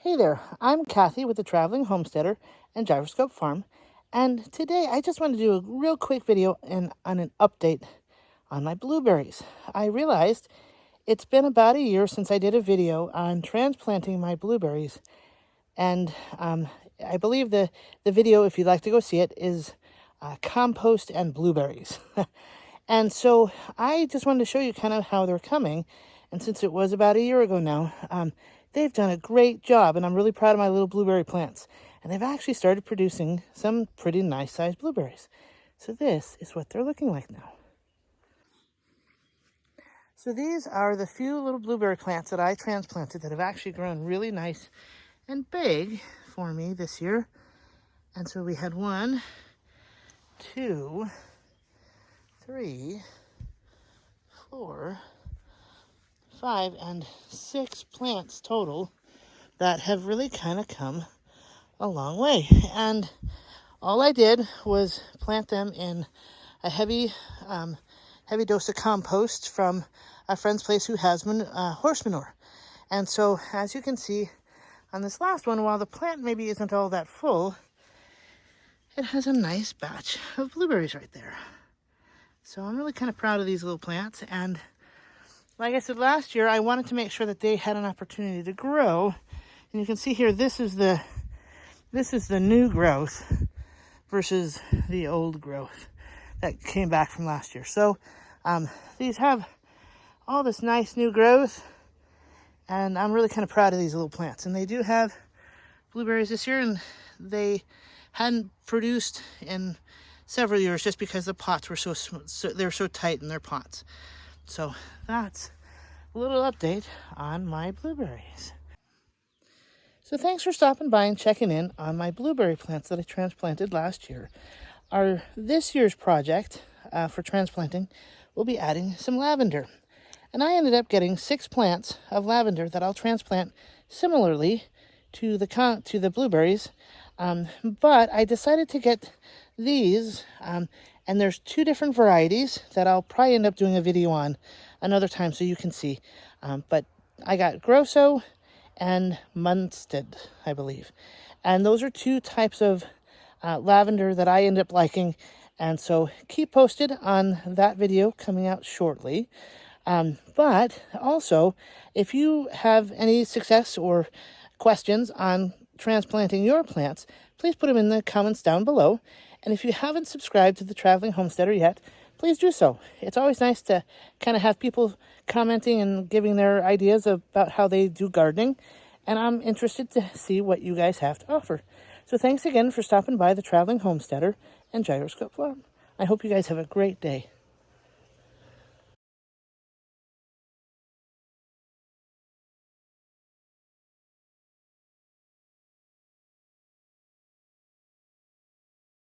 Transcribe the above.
Hey there, I'm Kathy with the Traveling Homesteader and Gyroscope Farm, and today I just want to do a real quick video on an update on my blueberries. I realized it's been about a year since I did a video on transplanting my blueberries, and I believe the video, if you'd like to go see it, is compost and blueberries. And so I just wanted to show you kind of how they're coming. And since it was about a year ago now, they've done a great job. And I'm really proud of my little blueberry plants. And they've actually started producing some pretty nice sized blueberries. So this is what they're looking like now. So these are the few little blueberry plants that I transplanted that have actually grown really nice and big for me this year. And so we had 1, 2, 3, 4, 5, and 6 plants total that have really kind of come a long way. And all I did was plant them in a heavy dose of compost from a friend's place who has horse manure. And so, as you can see on this last one, while the plant maybe isn't all that full, it has a nice batch of blueberries right there. So I'm really kind of proud of these little plants. And like I said last year, I wanted to make sure that they had an opportunity to grow. And you can see here, this is the new growth versus the old growth that came back from last year. So these have all this nice new growth, and I'm really kind of proud of these little plants. And they do have blueberries this year, and they hadn't produced in several years just because the pots were so they're so tight in their pots. So that's a little update on my blueberries. So thanks for stopping by and checking in on my blueberry plants that I transplanted last year. This year's project for transplanting will be adding some lavender. And I ended up getting 6 plants of lavender that I'll transplant similarly to the blueberries. But I decided to get these, and there's 2 different varieties that I'll probably end up doing a video on another time so you can see. But I got Grosso and Munstead, I believe. And those are 2 types of lavender that I end up liking. And so keep posted on that video coming out shortly. But also, if you have any success or questions on transplanting your plants, please put them in the comments down below. And if you haven't subscribed to the Traveling Homesteader yet, please do so. It's always nice to kind of have people commenting and giving their ideas about how they do gardening. And I'm interested to see what you guys have to offer. So thanks again for stopping by the Traveling Homesteader and Gyroscope Farm. I hope you guys have a great day.